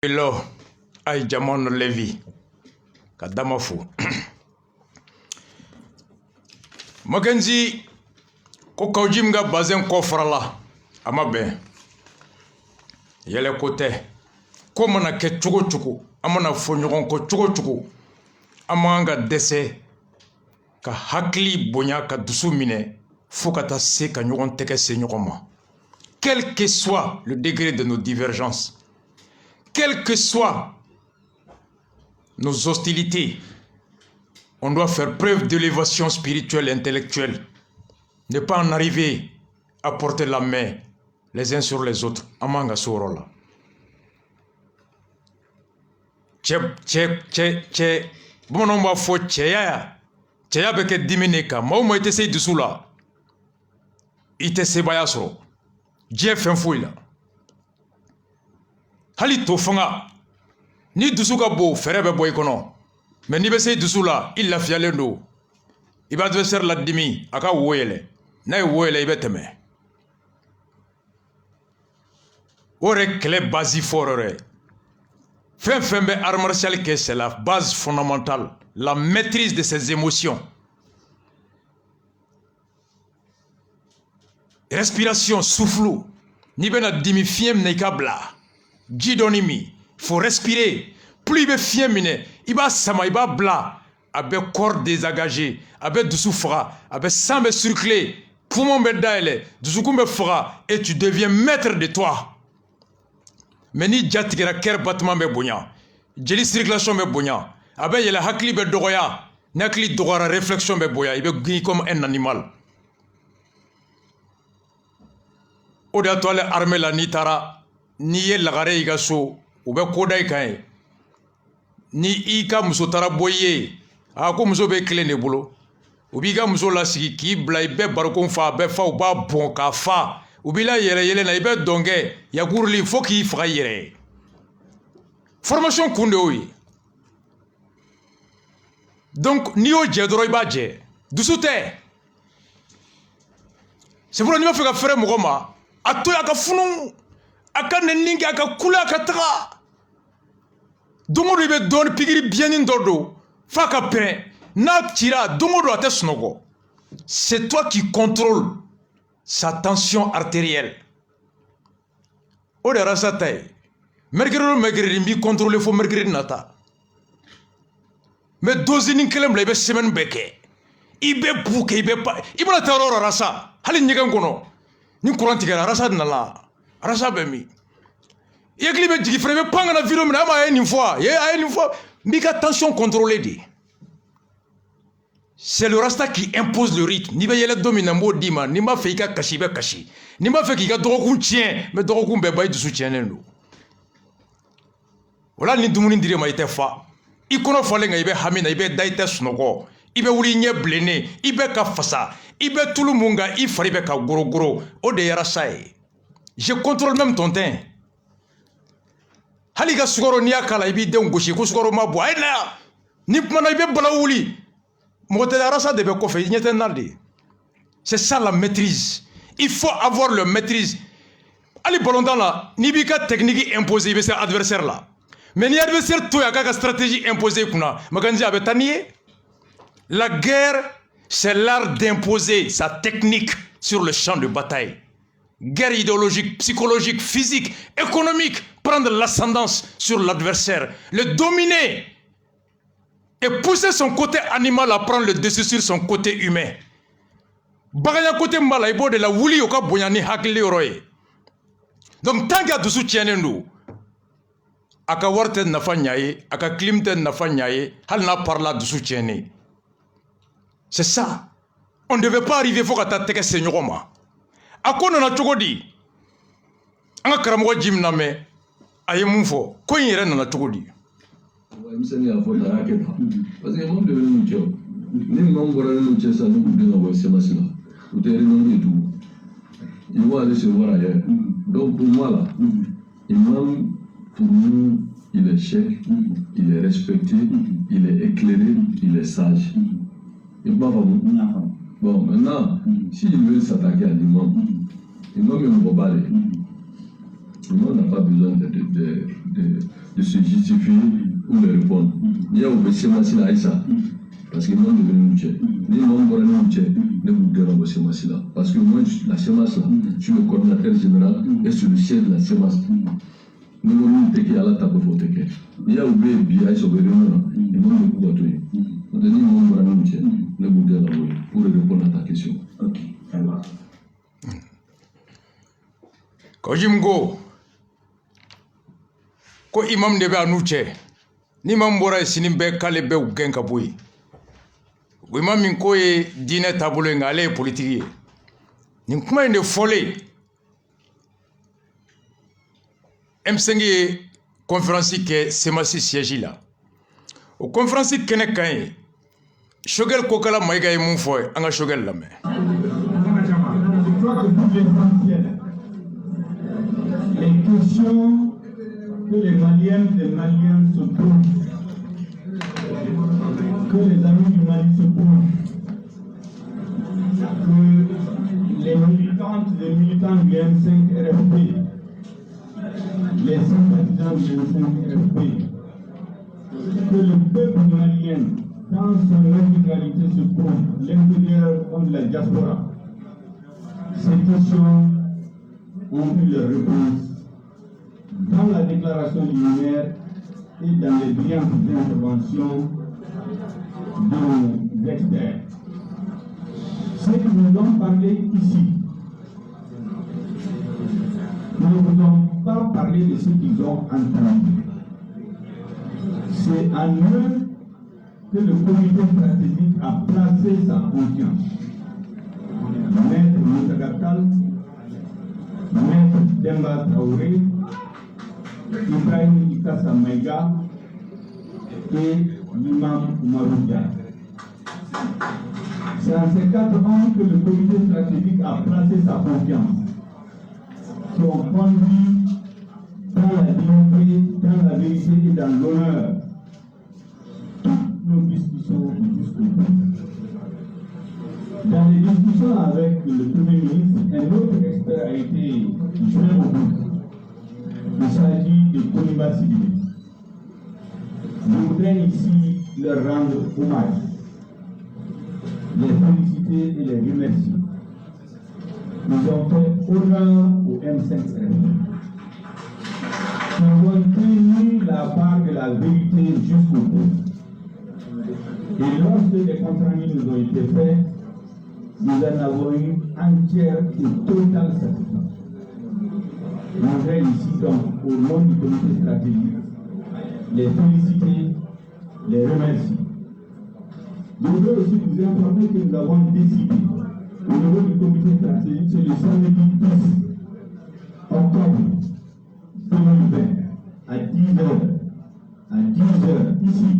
Hello, ay jamono levi kadamafu Makenzi ko kawjim nga bazen ko frala amabe yele kote ko mana ke chugo amana fo nyogon ko chugo amanga dese ka hakli bonya ka dusu mine fo kata se ka nyogon teke se nyogoma quel que soit le degré de nos divergences, quelles que soient nos hostilités, on doit faire preuve d'élévation spirituelle et intellectuelle. Ne pas en arriver à porter la main les uns sur les autres. Amanga sorola. Tche. Bon, on va faire tcheya. Tcheya beke dimineka. Mauma ite se dusula. Ite se bayasro. Dje fenfouila. Hali to fanga ni dusu ka bo fere be boy kono mais ni be sey dusu la il la fiale ndo iba adversaire la dimi aka woyele na woyele ibe teme ore clé basi forere fembe art martial que c'est la base fondamentale, la maîtrise de ses émotions, respiration souffle ni bena dimi fiem ne kabla Jidonimi, il faut respirer. Plus il va fiemine, il va sama, il va bla, avec corps désagagé, avec du souffra, avec sang circulé, poumon bedaile, du soukoumbe fera, et tu deviens maître de toi. Mais ni jatikera ker battement be bonya, jeli circulation be bonya, avec yela hakli be dogoya, nakli dogora réflexion be boya, il be gui comme un animal. Oda toile armée la nitara. Ni ye lagare i ka so u bɛ koda i kan ye ni i ka muso taara bɔ i ye ko muso bɛ kelen de bolo u b'i ka muso lasigi k'i bila i bɛ barikon fa a bɛ fa u b'a bɔn k'a fa u b'i la yɛlɛ na i bɛ dɔn kɛ yakuruli fo k'i faga i yɛrɛ ye formation kun de y'o ye donc n'i y'o jɛ dɔrɔn i b'a jɛ dusu tɛ c'est pour n'i b'a fɛ ka fɛrɛ mɔgɔ ma a to a ka funu aka neningi aka kula aka taga dongodo ibe don pigiri bieni ndodo faka pere na tira dongodo ate snogo. C'est toi qui contrôle sa tension artérielle. Ode rasa tay mergeri mbi contrôler fo mergeri nata mais dozini kelem la ibe semaine beke ibe buke ibe pa ibra terror rasa hali nyegen kono ni courant tigara rasa nala rasa bemi yekli be digi frère be panga na vidéo mais ama une fois mika tension contrôlée di c'est le rasta qui impose le rythme ni be yele domina mo dima ni ma fe ka kashi be kashi ni ma fe ki ka dogokun tien mais dogokun be bay du soutien ndo wala ni dumuni dire ma ite fa ikono fole nga ibe hamina ibe daite snogo ibe wuri nye blene ibe ka fasa ibe tulumunga ifari be ka goro o de yara sai. Je contrôle même ton teint. Haliga sugoro ni akala ibi de ngoshi ko sugoro ma bo ayna ni mana ibe balawuli modela rasa de be ko fe nyete naldi. C'est ça la maîtrise. Il faut avoir le maîtrise. Ali bolondan la ni bi ka technique imposée be c'est adversaire là. Mais ni adversaire to ya ka stratégie imposée kuna maganzi abetanié. La guerre c'est l'art d'imposer sa technique sur le champ de bataille. Guerre idéologique, psychologique, physique, économique, prendre l'ascendance sur l'adversaire, le dominer et pousser son côté animal à prendre le dessus sur son côté humain. Bagaya côté malaibo de la wuli oka boyani hakili roye. Donc tant qu'il y a de soutien nous, aka warte nafa nyaye, aka klimte nafa nyaye, hal na parla de soutien. C'est ça. On ne devait pas arriver faut kata teke senyoma. Ako nana cogo di anga karamogo jim na me aye mun fo ko yere nana cogo di misani ya fo da ke parce que mon de nous job ni mon bora nous chez ça nous de nous c'est masina ou terre non du tout il va aller se voir ailleurs donc pour moi là imam pour nous il est chef il est respecté il est éclairé il est sage il va pas bon maintenant s'il veut s'attaquer à l'imam l'imam est un robot. L'imam n'a pas besoin de de se justifier ou de répondre. Il y a au Bessémassi là, ça. Parce que non devenu mutuel. Ni non pour un mutuel, ne vous donnez pas Bessémassi là. Parce que moi, la CEMAS là, je suis le coordinateur général et sur le siège de la CEMAS. Nous avons été à la table pour voter. Il y a au BBI sur le réunion, ils m'ont dit pour voter. Nous avons dit non pour un mutuel, ne vous donnez pas pour répondre à ta question. Ok, alors. Ko jimgo ko imam de be anuche ni mam bora sinin be kale be ugen ka boy imam min ko e dine tabulo ngale politique ni kuma inde folé M5 conférence ke semasi siège là o conférence kene kan Shogel ko kala mayga e mun foy anga Shogel la mais les questions que les Maliennes et Maliens se posent, que les amis du Mali se posent, que les militantes et militants du M5 RFP, les sympathisants du M5 RFP, que le peuple malien, dans son intégralité, se pose, l'intérieur comme de la diaspora. Ces questions ont eu leur réponse dans la déclaration liminaire et dans les brillantes interventions de nos experts. Ce que nous avons parlé ici, nous ne vous avons pas parlé de ce qu'ils ont entendu. C'est en eux que le comité stratégique a placé sa confiance. Maître Moutagatal, Maître Demba Traoré, Ibrahim Ikassa Maïga et l'imam Maroudia. C'est en ces 4 ans que le comité stratégique a placé sa confiance, qui ont conduit dans la dignité, dans la vérité et dans l'honneur toutes nos discussions jusqu'au bout. Dans les discussions avec le Premier ministre, un autre expert a été joint au bout. Il s'agit de Koniba Sidibé. Je voudrais ici leur rendre hommage, les féliciter et les remercier. Nous avons fait honneur au M5R. Nous avons tenu la part de la vérité jusqu'au bout. Et lorsque les comptes rendus nous ont été faits, nous en avons eu entière et totale satisfaction. Je voudrais ici donc, au nom du comité stratégique, les féliciter, les remercier. Je voudrais aussi vous informer que nous avons décidé, au niveau du comité stratégique, c'est le samedi 10 octobre 2020, à 10h, ici,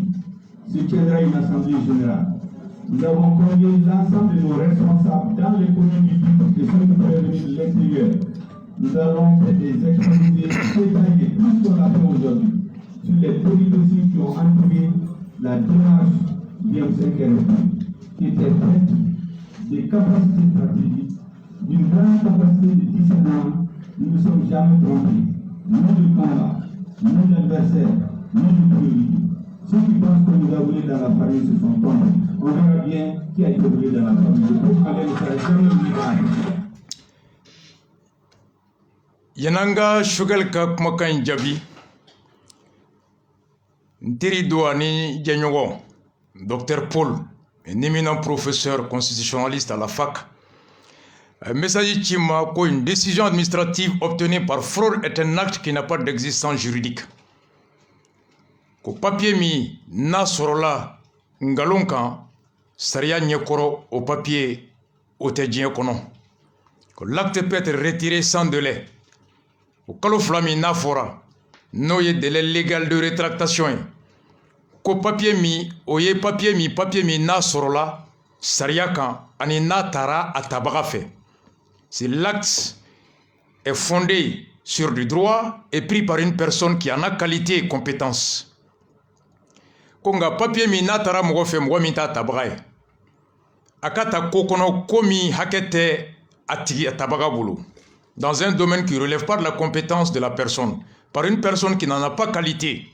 se tiendra une assemblée générale. Nous avons convié l'ensemble de nos responsables dans les communes du Pic et ceux qui peuvent venir de l'extérieur. Nous allons faire des exposés détaillés, tout ce qu'on a fait aujourd'hui, sur les dossiers qui ont entouré la démarche du M5RFP, qui était faite des capacités stratégiques, d'une grande capacité de discernement. Nous ne sommes jamais trompés, ni du combat, ni de l'adversaire, ni du priorité. Ceux qui pensent que nous avons volé dans la famille se sont trompés. On verra bien qui a été volé dans la famille. Le groupe allait ne s'arrête jamais volé. Yananga Shogel ka kumakan jabi ntiri do ani janyogo Dr Paul, un éminent professeur constitutionnaliste à la fac. Un message Chima ko une décision administrative obtenue par fraude est un acte qui n'a pas d'existence juridique. Ko papier mi na sorola ngalon kan sariya nyekoro au papier au tedien kono. Ko l'acte peut être retiré sans délai. Au kalo flami na fora no ye délai légal de rétractation. Ko papier mi na sorola sariya kan ani na tara atabaga fe. Si l'acte est fondé sur du droit et pris par une personne qui en a qualité et compétence. Konga papier mi na tara mogo fe mogo mi ta tabaga. Akata kokono komi hakete atigi tabaga bulu. Dans un domaine qui ne relève pas de la compétence de la personne. par une personne qui n'en a pas qualité,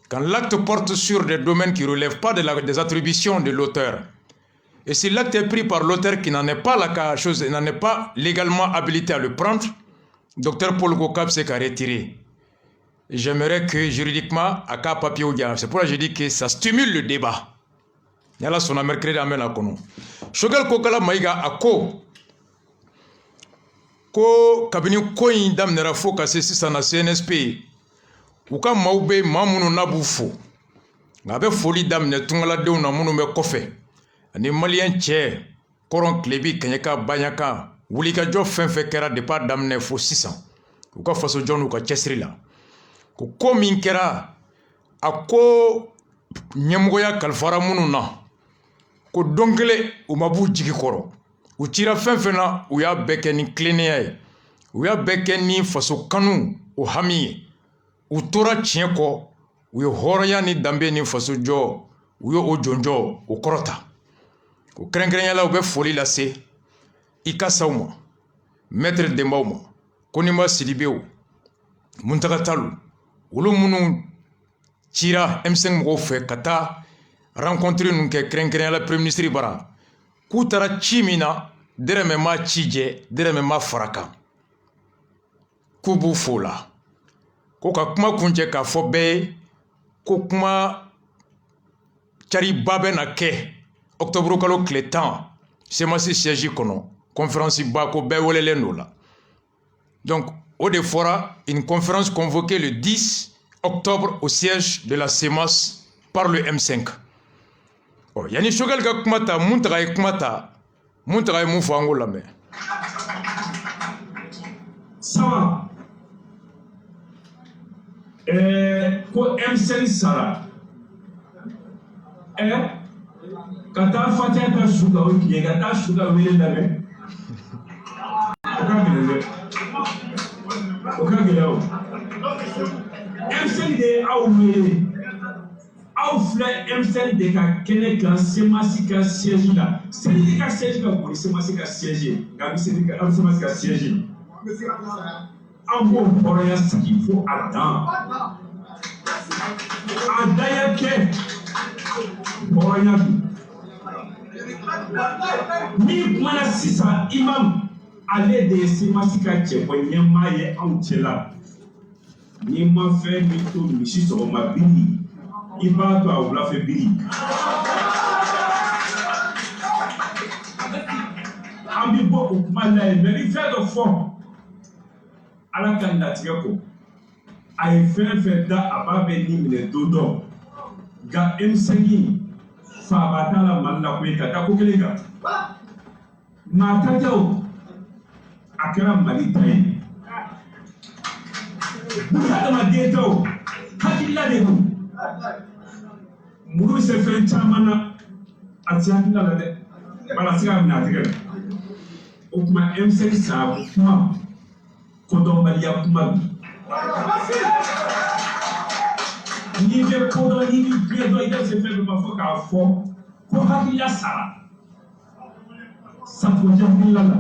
quand l'acte porte sur des domaines qui ne relèvent pas des attributions de l'auteur, et si l'acte est pris par l'auteur qui n'en est pas n'en est pas légalement habilité à le prendre, Dr Paul Gokab s'est qu'à retirer. J'aimerais que juridiquement, à cas papier ou c'est pour ça que je dis que ça stimule le débat. Yala son mercredi amène à kono. Shogel Kokala Maïga a ko kabini ko in damnera fo ka se sisan na CNSP u ka maaw be maa minnu n'a b'u fo nka a bɛ foli daminɛ tungaladenw na minnu bɛ kɔfɛ ani maliyɛn cɛ kɔrɔn tilebi kɛɲɛka baɲaka wulikajɔ fɛn fɛn kɛra depuis a daminɛ fo sisan u ka fasojɔ n'u ka cɛsiri la ko min kɛra a ko ɲɛmɔgɔya kalifara minnu na ko don kelen u ma b'u jigi kɔrɔ u cira fɛn fɛn na u y'a bɛɛ kɛ ni tilennenya ye u y'a bɛɛ kɛ ni faso kanu o hami ye u tora tiɲɛ kɔ u ye hɔrɔnya ni danbe ni faso jɔ u ye o jɔnjɔ o kɔrɔta o kɛrɛnkɛrɛnyala u bɛ foli lase i kasaw ma maître denbaw ma Konima Sidibew Muntaka Talu olu minnu cira M5 mɔgɔw fɛ ka taa rencontre ninnu kɛ kɛrɛnkɛrɛnyala premier ministre bara k'u taara ci min na dɛrɛmɛ ma ci jɛ dɛrɛmɛ ma fara kan k'u b'u fo la ko ka kuma kuncɛ k'a fɔ bɛɛ ye ko kuma cariba bɛ na kɛ octobre kalo tile 10 semasi siège kɔnɔ conférence ba ko bɛɛ welelen d'o la donc au de fora une conférence convoquée le 10 octobre au siège de la CEMAS par le M5 yani Shogel ka kuma ta Muntaka ye kuma ta Muntaka ye mun fɔ an k'o lamɛn sama ko M5 sara ka taa Fatiya ka su ka o tile ka taa su ka wele lamɛn o ka gɛlɛn o M5 de ye aw wele aw filɛ M5 de ka kɛnɛ kan CEMAS ka siège la CENI ka siège ka bon ni CEMAS ka siège nka an bɛ CEMAS ka siège an b'o hɔrɔnya sigi fo a dan a daya kɛ hɔrɔnya don min kumana sisan imam ale de ye CEMAS ka cɛbɔ ɲɛmaa ye anw cɛla n'i ma fɛn min to misi sɔgɔma biri i b'a to a wulafɛ biri an bɛ bɔ o kuma la yen mɛ ni fɛn dɔ fɔ ala ka latigɛ kɔ a ye fɛn fɛn da a b'a bɛ ni minɛ don dɔ nka M5 faaba t'a la Mali la koyi ka taa ko kelen kan maa ta tɛ o a kɛra Mali ta ye bunadamaden tɛ o hakilila de don muru se fɛn caman na a ti hakilila la dɛ bala se ka minɛ a tigɛ la o kuma M5 sababu kuma kodɔnbaliya kuma bi n'i bɛ kodɔn n'i bɛ diɲɛ dɔn i ka se fɛn dɔ ma fɔ k'a fɔ ko hakilila sara safunɛ hakilila la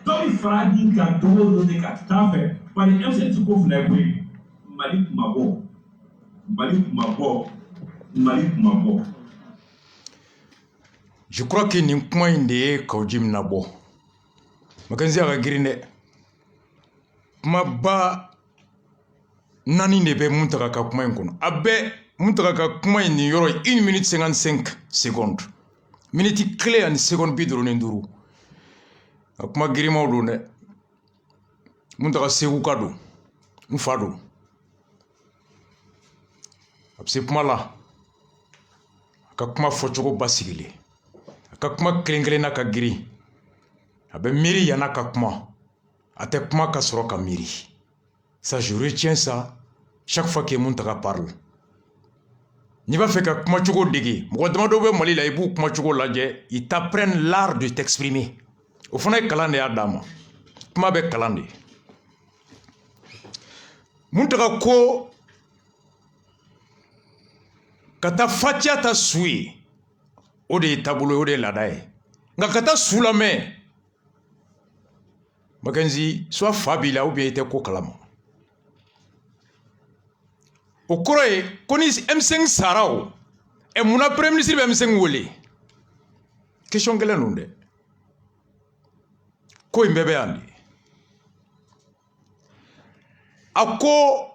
dɔ bɛ fara din kan don o don de ka taa fɛ bari M5 ti ko fila ye koyi Mali kuma bɔ Mali kuma bɔ Mali kuma bɔ. Je crois que nin kuma in de ye kawji min na bɔ Makenzi a ka girin dɛ kumaba naani de bɛ Muntaka ka kuma in kɔnɔ a bɛɛ Muntaka ka kuma in nin yɔrɔ 1 minute 55 secondes minute clé ani seconde 55 a kuma girimaw don dɛ Muntaka segu ka don n fa don a bɛ se kuma la a ka kuma fɔcogo basigilen a ka kuma kelen-kelenna ka girin a bɛ miiri yan'a ka kuma a tɛ kuma ka sɔrɔ ka miiri ça je retiens ça chaque fois que Muntaka parle n'i b'a fɛ ka kuma cogo dege mɔgɔ damadɔ bɛ Mali la i b'u kuma cogo lajɛ ils t'apprennent l'art de t'exprimer o fana ye kalan de y'a d'a ma kuma bɛ kalan de Muntaka ko ka taa Fatiya ta su ye o de ye taabolo ye o de ye laada ye nka ka taa su lamɛn Makenzi soit fa b'i la ou bien i tɛ ko kalama o kɔrɔ ye ko ni M5 sara o mun na premier ministre bɛ M5 wele question kelen ninnu dɛ ko in bɛɛ bɛ yan de a ko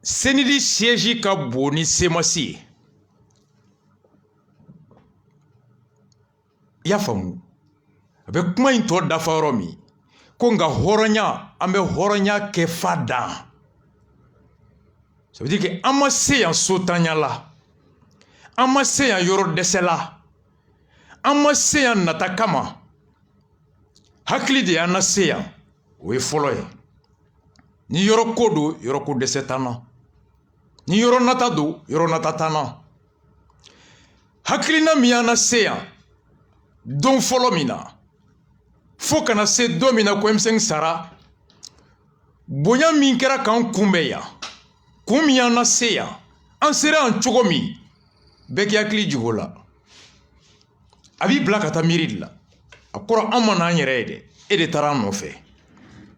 CNID siège ka bon ni CEMAS ye i y'a faamu a bɛ kuma in tɔ dafa yɔrɔ min ko nka hɔrɔnya an bɛ hɔrɔnya kɛ fa dan ça veut dire que an ma se yan sotanya la an ma se yan yɔrɔ dɛsɛ la an ma se yan nata kama hakili de y'an na se yan o ye fɔlɔ ye ni yɔrɔ ko don yɔrɔ ko dɛsɛ t'an na ni yɔrɔ nata don yɔrɔ nata t'an na hakilina min y'an na se yan don fɔlɔ min na fo kana se don min na ko M5 sara bonya min kɛra k'an kunbɛn yan kun min y'an na se yan an sera yan cogo min bɛɛ k'i hakili jigin o la a b'i bila ka taa miiri de la a kɔrɔ an ma n'an yɛrɛ ye dɛ e de taara an nɔfɛ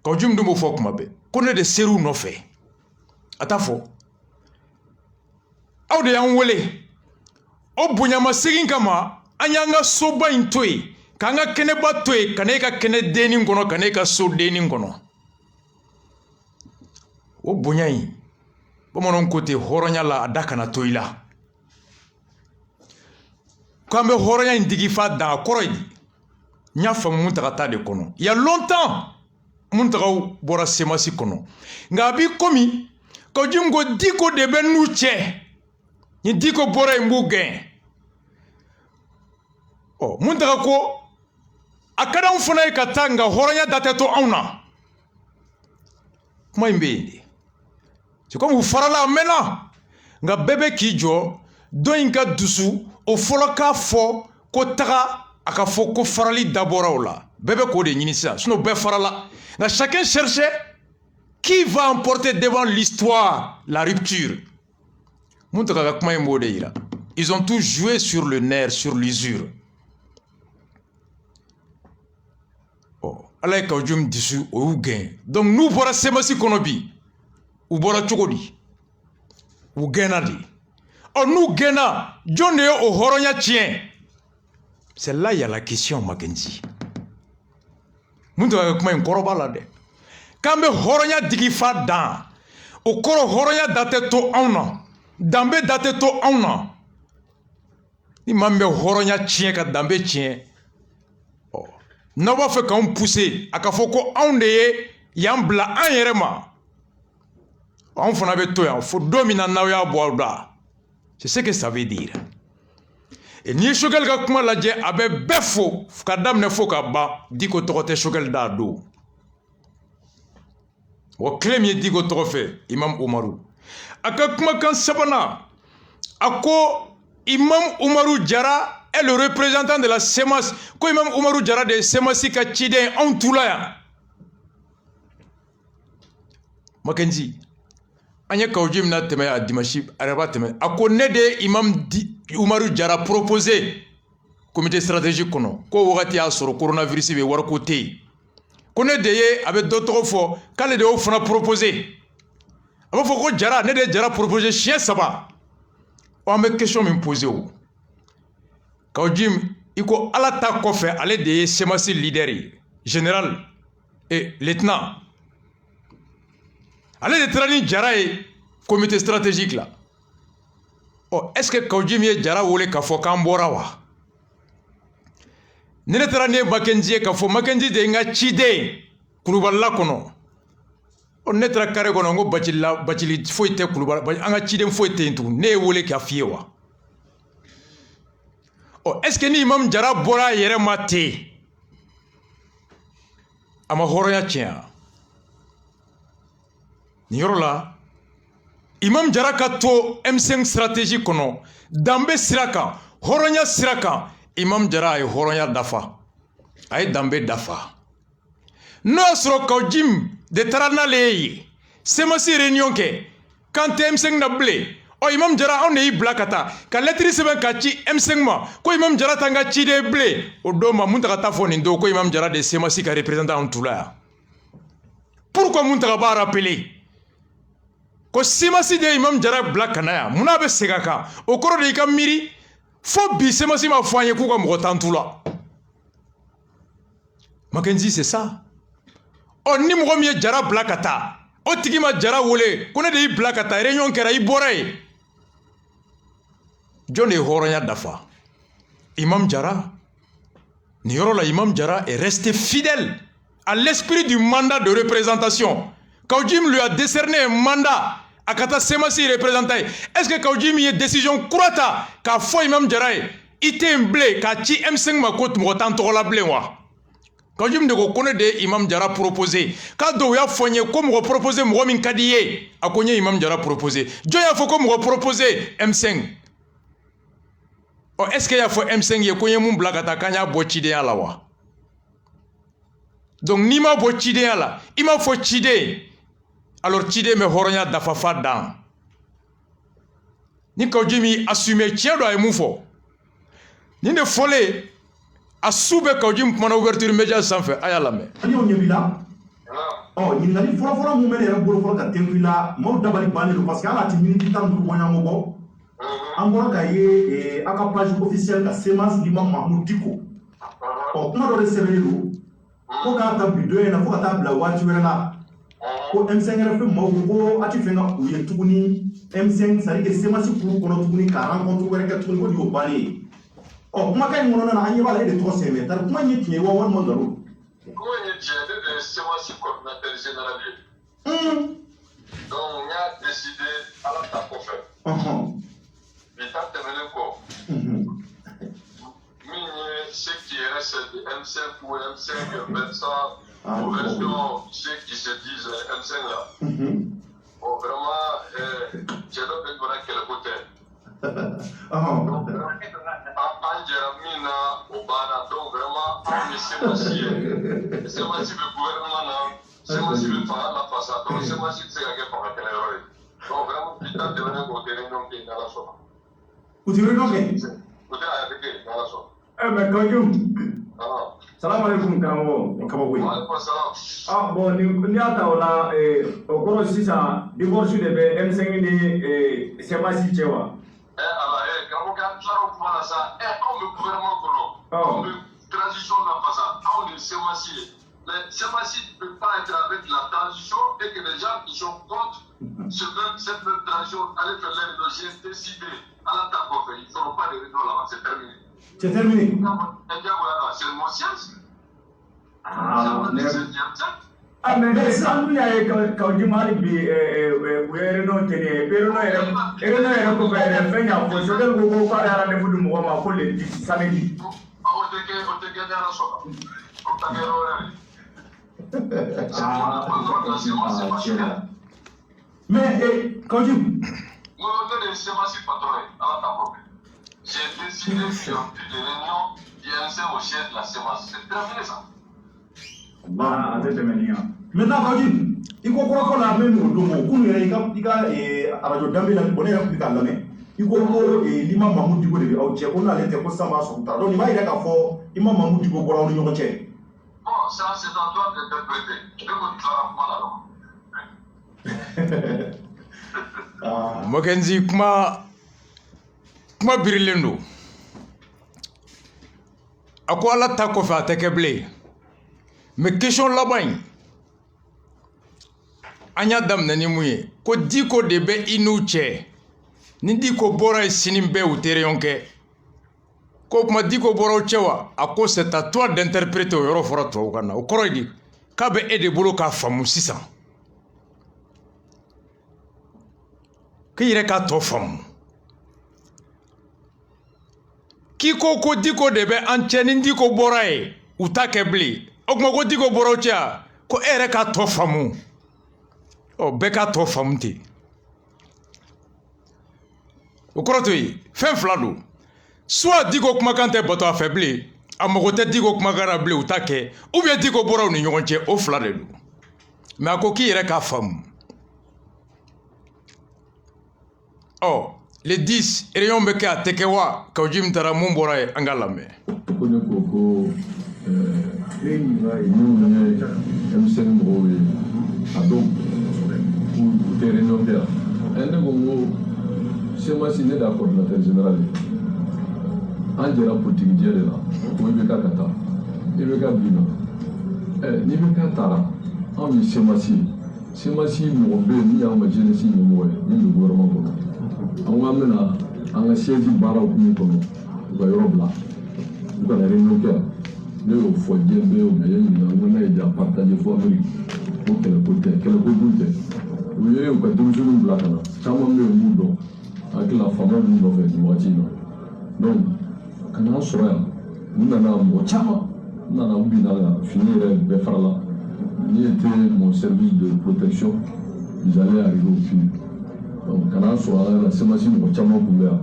Kawju min dun b'o fɔ kuma bɛɛ ko ne de ser'u nɔfɛ a t'a fɔ aw de y'an wele o bonyamasegin kama an y'an ka soba in to yen k'an ka kɛnɛba to yen ka na e ka kɛnɛ dennin kɔnɔ ka na e ka so dennin kɔnɔ o bonya in bamananw ko ten hɔrɔnya la a da kana to i la k'an bɛ hɔrɔnya in digi fa dan a kɔrɔ ye n y'a faamu Muntaka ta de kɔnɔ il y a longtemps Muntakaw bɔra CEMAS kɔnɔ nka a b'i komi Kawju ko Diko de bɛ n'u cɛ ni Diko bɔra yen n b'u gɛn ɔ Muntaka ko a ka d'anw fana ye ka taa nka hɔrɔnya da tɛ to anw na kuma in bɛ yen de c'est comme u farala a mɛnna nka bɛɛ bɛ k'i jɔ dɔ in ka dusu o fɔlɔ k'a fɔ ko taga a ka fɔ ko farali dabɔra o la bɛɛ bɛ k'o de ɲini sisan sinon bɛɛ farala nka chacun cherchait qui va emporter devant l'histoire la rupture Muntaka ka kuma in b'o de yira ils ont tous joué sur le nerf sur l'usure ala ye Kawju dusu o y'u gɛn donc n'u bɔra CEMAS kɔnɔ bi u bɔra cogo di u gɛnna de n'u gɛnna jɔn de ye o hɔrɔnya tiɲɛ c'est là il y a la question Mackenzie Muntaka ka kuma in kɔrɔ b'a la dɛ k'an bɛ hɔrɔnya digi fa dan o kɔrɔ hɔrɔnya da tɛ to anw na danbe da tɛ to anw na ni maa min bɛ hɔrɔnya tiɲɛ ka danbe tiɲɛ n'aw b'a fɛ k'anw pousser a ka fɔ ko anw de ye y'an bila an yɛrɛ ma anw fana bɛ to yan fo don min na n'aw y'a bɔ aw da c'est ce que ça veut dire et n'i ye Choguel ka kuma lajɛ a bɛ bɛɛ fo ka daminɛ fo ka ban Diko tɔgɔ tɛ Choguel da don wa tile min ye Diko tɔgɔ fɛ Imam Umaru a ka kumakan sabanan a ko Imam Umaru Jara est le représentant de la CEMAS ko Imam Umaru Jara de CEMAS ka ciden anw tula yan Mackenzie an ye Kawju mina tɛmɛ a dimanche araba tɛmɛ a ko ne de ye Imam Umaru Jara proposé comité stratégique kɔnɔ ko wagati y'a sɔrɔ coronavirus bɛ wariko tɛ yen ko ne de ye a bɛ dɔ tɔgɔ fɔ k'ale de y'o fana proposé a b'a fɔ ko Jara ne de ye Jara proposé siɲɛ 3 an bɛ question min posé o Kawju i ko ala ta kɔfɛ ale de ye CEMAS leader ye général et lieutenant ale de taara ni Jara ye comité stratégique la est-ce que Kawju min ye Jara wele k'a fɔ k'an bɔra wa ni ne taara ne ye Mackenzie ye k'a fɔ Mackenzie de ye n ka ciden Kulubalila kɔnɔ ne taara carré kɔnɔ n ko Bacili foyi tɛ Kulubali an ka ciden foyi tɛ yen tugun ne ye wele k'a f'i ye wa est-ce que ni Imam Jara bɔra a yɛrɛ ma ten a ma hɔrɔnya tiɲɛ nin yɔrɔ la Imam Jara ka to M5 stratégie kɔnɔ danbe sira kan hɔrɔnya sira kan Imam Jara a ye hɔrɔnya dafa a ye danbe dafa n'o y'a sɔrɔ Kawju de taara n'ale ye yen CEMAS réunion kɛ kan tɛ M5 na bilen Imam Jara anw de y'i bila ka taa ka lettre sɛbɛn ka ci M5 ma ko Imam Jara t'an ka ciden bilen o don ma Muntaka t'a fɔ nin don ko Imam Jara de ye CEMAS ka représentant anw tula yan pourquoi Muntaka b'a rappeler ko semasi de Imam Jara bila kana ya mun na bɛ segin a kan o kɔrɔ de i ka miiri fo bi semasi ma fɔ an ye k'u ka mɔgɔ tan t'u la Mackenzie c'est ça ɔ ni mɔgɔ min ye Jara bila ka taa o tigi ma Jara wele ko ne de y'i bila ka taa réunion kɛra i bɔra yen jɔn de ye hɔrɔnya dafa Imam Jara ni yɔrɔ la Imam Jara est resté fidèle à l'esprit du mandat de représentation. Kaoudim lui a décerné un mandat à Kata Semasi représenté. Est-ce que Kaoudim y a une décision courante qu'a fait Imam Jara il était un blé qu'a ti M5 ma côte m'autant trop la blé moi. Kaoudim de connaît de Imam Jara proposé. Quand on a fait comme on proposé Mohamed Kadiye a connu Imam Jara proposé. Dieu a fait comme on proposé M5. Oh, est-ce qu'il y a fait M5 y a connu mon blague à Kanya Bochide à la wa? Donc ni ma bo chide ala il m'a faut chide alors chide me horonya dafafa dan ni Kaoudim assumer tien do ay mu fo ni ne folé asube Kaoudim mana ouverture média sans fait ayala me ani on yebila ni ngali fora mu mele ra bolo fora ka tenkuila mo dabali banelo parce que ala ti minute tan du wanya mo bo angora ka ye aka page officielle ka Semas Imam Mahmoud Diko kuma do resevelu ko ka ta bido ena ko ka ta bla wati wera ko M5 ra fe mo ko ati fenga u ye tuguni M5 sari ke Semasi pour kono tuguni ka rencontre wera ka tuguni ko di obali kuma kay ngono na anye bala de 3 semaines tar kuma nyi tiye wa wan mo ngaro ko nyi tiye de Semasi coordinateur général donc nya décidé ala ta ko fait il t'a terminé quoi ce qui reste de M5 ou M5, Vincent, ou région, ceux qui se disent M5 là. Bon, vraiment, j'ai l'opé de quel côté. En Jérémina, au Bana, donc vraiment, c'est Massi le gouvernement, c'est Massi le faire la façade, donc c'est Massi c'est gagné par quelle heure. Donc vraiment, il t'a devenu au terrain qui est dans la zone. Où tu veux donc? Où tu as avec dans la zone. Mais Kaoudim. Salam alaikum Karamoko. Bon, ni ata ola okoro sisa divorce de be M5 ni Semasi chewa. Karamoko a claro pour ça. On le gouvernement kono. On le transition la façade. On le Semasi. Le Semasi ne peut pas être avec la transition et que les gens qui sont contre cette transition allaient faire leur dossier décider à la table. Ils ne feront pas de retour là-bas. C'est terminé. C'est terminé. C'est mon science. Mais ça, nous y a Kaoudim Ali bi non tenir. Pero no era ko faire fenya ko so del go ko ara de fudu mo ma ko le samedi. O te que na so. O ta mais Kaoudim. Moi on est Semasi patron à la table. J'ai décidé sur une réunion qui est au chef de la Semasi. C'est terminé ça. Maintenant, Kaoudim, il faut qu'on a même au domo. Il y a Radio Dambé, on est un peu calme. Il faut que l'imam Mahmoud Diko de Aouché, on a l'été pour ça, donc il va y avoir fort, Imam Mahmoud Diko pour la Union Tchèque. Bon, ça c'est à toi d'interpréter. Je vais vous dire alors. Mackenzie, kuma birilendo ako ala ta ko fa tekeble mais question laban anya dam nani muye ko diko de be inu che ni diko bora sinim be utere yonke ko kuma diko bora chewa ako c'est à toi d'interpréter yoro fora to kana o koroidi ka be ede bolo ka famu sisan ki yire ka to famu Kiko ko diko de be ancheni diko borae utake bli okmo ko diko borocha ko ere ka to famu o be ka to famti o koroto yi fen flado soit diko kuma kante boto affaibli amogote diko kuma gara bli utake ou bien diko bora ni nyonche o flade du mais akoki ere ka famu oh les 10 réunions beke a tekewa Kaoudim tara mumbora e angalame kone koko nous M5 adom pour des réunions ne ko n ko semasi ne da coordinateur général an jɛra politique jɛ de la ko IBK ka taa IBK binna ni IBK taara anw ye semasi mɔgɔ bɛ yen min y'anw ka jeunesse ɲɛmɔgɔ ye min bɛ gouvernement kɔnɔ an ko an bɛna an ka siège baaraw min kɔnɔ u ka yɔrɔ bila u kana réunion kɛ yan ne y'o fɔ diɲɛ bɛɛ y'o mɛn ɲininka n ko n'a ye ja partager fo Amérique ko kɛlɛko tɛ kɛlɛko dun tɛ u ye u ka denmisɛnninw bila ka na caman bɛ yen m'u dɔn hakili la faama ninnu nɔfɛ nin waati in na donc ka n'an sɔrɔ yan n nana mɔgɔ caman n nana n binna la fini yɛrɛ bɛɛ fara la ni était mon service de protection j'allais arriver au film donc ka n'an sɔrɔ ala la semasi mɔgɔ caman tun bɛ yan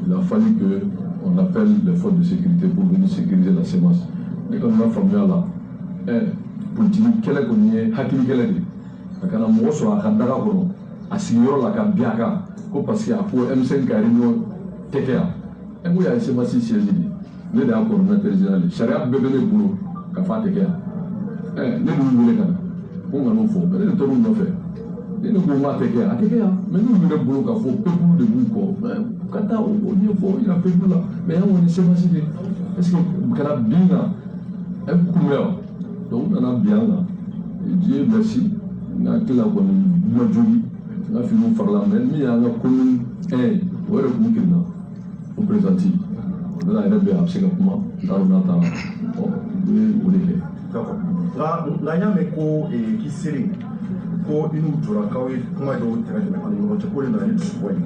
il a fallu que on appelle les forces de sécurité pour venir sécuriser la semence ne kɔni ma faamuya la politique kɛlɛ kɔni ye hakili kɛlɛ de a kana mɔgɔ sɔrɔ a ka daga kɔnɔ a sigiyɔrɔ la ka bin a kan ko parce que a ko M5 ka réunion tɛ kɛ yan n ko y'a ye semasi siège de ne de y'a coordinateur général sariya bɛɛ bɛ ne bolo ka fɔ a tɛ kɛ yan ne dun wele ka na ko n ka n'o fɔ mais ne de tora u nɔfɛ ne ko n k'a tɛ kɛ yan a tɛ kɛ yan mais n'u ye ne bolo k'a fɔ peuple de b'u kɔ ka taa o ɲɛfɔ yira peuple la mais yan kɔni semasi de est ce que kɛra bin na kun bɛ yan donc u nana bin an kan Dieu merci n hakili la kɔni ma jogin n ka finiw farala mais min y'an ka commune o yɛrɛ tun kirinna o présidenti ne la yɛrɛ bɛ a bɛ se ka kuma n t'a dɔn n'a taara u bɛ o de kɛ. D'accord. Nka n y'a mɛn ko k'i seri ko i n'u jɔra k'aw ye kuma dɔw tɛmɛ ani ɲɔgɔn cɛ ko de nana ni dusubɔ ye.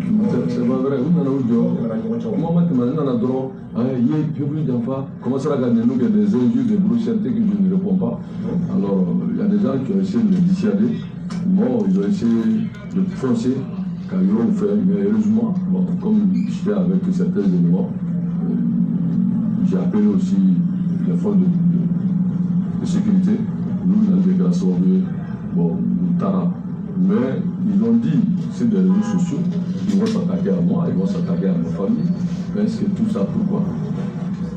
C'est pas vrai u nana u jɔ kuma ma tɛmɛ ne nana dɔrɔn ye peuple janfa commencera à gagner nous des injures des brutalités que je ne réponds pas. Alors il y a des gens qui ont essayé de me dissuader. Bon, ils ont essayé de foncer car ils l'ont fait, mais heureusement, bon, comme j'étais avec certains éléments, j'ai appelé aussi les forces de sécurité. Nous, on a des grâces bon, Tara. Mais ils ont dit, c'est des réseaux sociaux, ils vont s'attaquer à moi, ils vont s'attaquer à ma famille. Mais est-ce que tout ça, pourquoi?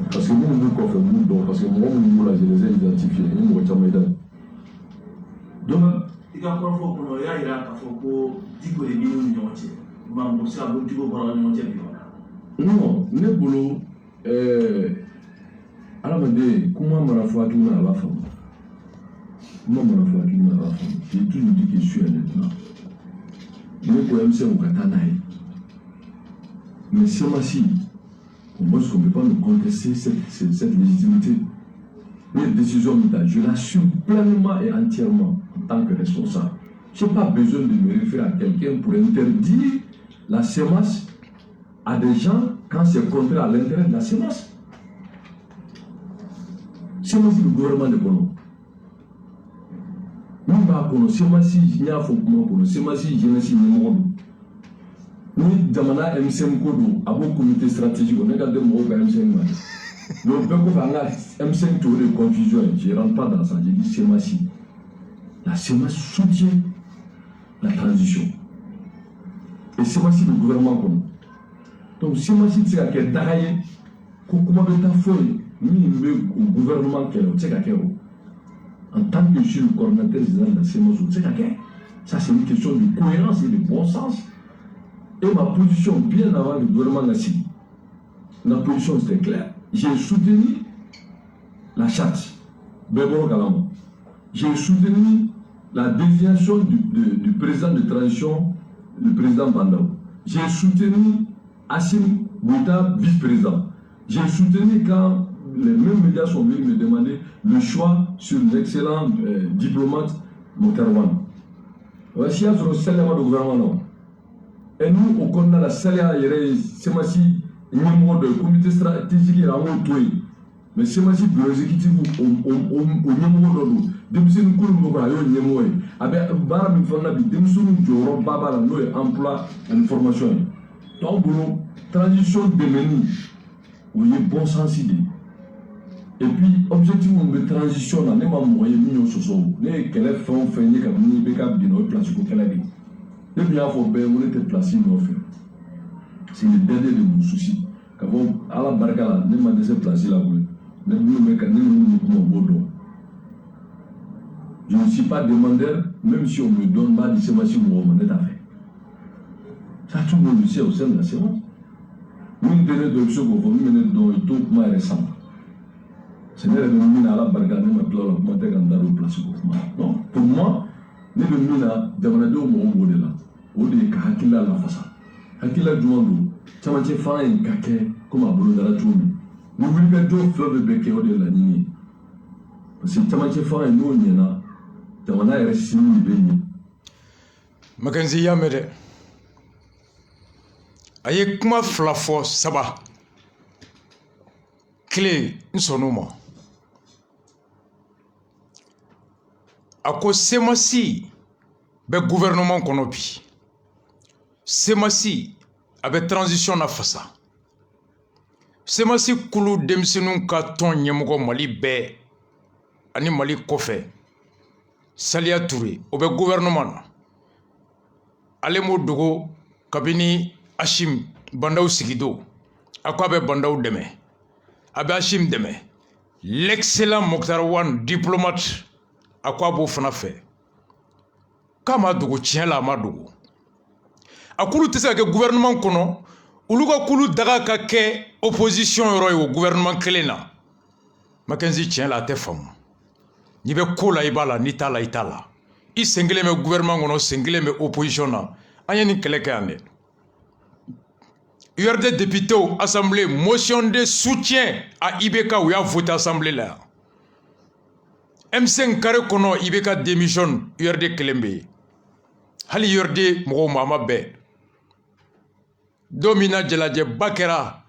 Parce que nous, nous fait nous, parce que moi, là, je les ai identifiés. Nous, donc, il y a encore fort pour nous, il y a pour Digo et Bino Nyonche. Mambo Sabo Digo pour Nyonche. Non, ne boulot, Alamade, comment m'a foi qui m'a la femme? Comment m'a foi qui m'a la femme? J'ai toujours dit que je suis un lieutenant. Je ne peux pas me faire un katanaï. Mais c'est ma fille. Moi, je ne peux pas me contester cette légitimité. Les décisions militaires, je l'assume pleinement et entièrement en tant que responsable. Je n'ai pas besoin de me référer à quelqu'un pour interdire la sémence à des gens quand c'est contraire à l'intérêt de la sémence. C'est moi le gouvernement de Bono. Nous ne sais pas si il y a un faux comment, c'est moi si je ne sais pas. Nous, Damana M5 Kodo, à bon comité stratégique, on a gardé mon M5. Donc, M5 tour de confusion, je ne rentre pas dans ça, je dis Semasi. La Semasi soutient la transition. Et Semasi le gouvernement comme. Donc, Semasi, c'est à quel taille, comment est ta feuille, au gouvernement qu'elle est, c'est en tant que je suis le coordinateur général de la Semasi, c'est à quel. Ça, c'est une question de cohérence et de bon sens. Et ma position, bien avant le gouvernement Nassi, ma position c'était claire. J'ai soutenu la charte, Béboro Galambo. J'ai soutenu la désignation du président de transition, le président Bandao. J'ai soutenu Assim Bouta, vice-président. J'ai soutenu quand les mêmes médias sont venus me demander le choix sur l'excellent diplomate Mokarwan. Voici un salaire de gouvernement. Et nous, au Canada, la salaire, c'est moi si numéro de comité stratégique en haut. Mais c'est moi si bureau exécutif au numéro de nous. Depuis nous coulons au numéro. Avec Baram Infonabi, depuis nous jouons Baba, nous emploi et formation. Donc, transition de menu, où il y a bon sens idée. Et puis, objectif de transition, on a même un moyen de se sauver. Nous avons fait un fait, nous avons fait un place pour qu'elle ait. Depuis la fois, on était placé dans le c'est le dernier de nos soucis. Quand à la barca, nous avons été placés là. Je ne suis pas demandeur, même si on me donne pas de sémation, on est à faire. Ça, tout le monde le sait au sein de la séance. Nous tenons de ce qu'on va mener dans le tout moins récent. Ce n'est pas le mina à la bargane, mais plutôt la montée dans le place. Non, pour moi, nous le mina, demandez au monde de là. Au lieu de Hakila la façade. Hakila du monde, ça m'a fait faire un caquet comme un boulot de la tournée. Nous voulons que deux fleuves de béquet au de la ligne. Parce que ça m'a fait faire un nom, il y en a. Demandez à rester de béni. Mackenzie Yamede. Aye kuma fila fɔ saba kile n sɔnn'o ma a ko semasi bɛ gouvernement kɔnɔ bi semasi a bɛ transition na fasa semasi kulu denmisɛnninw ka tɔn ɲɛmɔgɔ Mali bɛɛ ani Mali kɔfɛ Saliya Ture o bɛ gouvernement na ale m'o dogo kabini Hachim Bandaw sigido a ko a bɛ Bandaw dɛmɛ a bɛ Hachim dɛmɛ l'excellent Mokhtar Wan diplomate a ko a b'o fana fɛ k'a ma dogo tiɲɛ la a ma dogo a k'olu tɛ se ka kɛ gouvernement kɔnɔ olu ka k'olu daga ka kɛ opposition yɔrɔ ye o gouvernement kelen na Mackenzie tiɲɛ la a tɛ faamu n'i bɛ ko la i b'a la n'i t'a la i t'a la i sen kelen bɛ gouvernement kɔnɔ sen kelen bɛ opposition na an ye nin kɛlɛ kɛ yan dɛ URD député au assemblée motion de soutien à IBK ou y'a voté assemblée là. M5 carré kono IBK démission URD Kelembe. Hali URD moko mama be. Domina Djeladje Bakera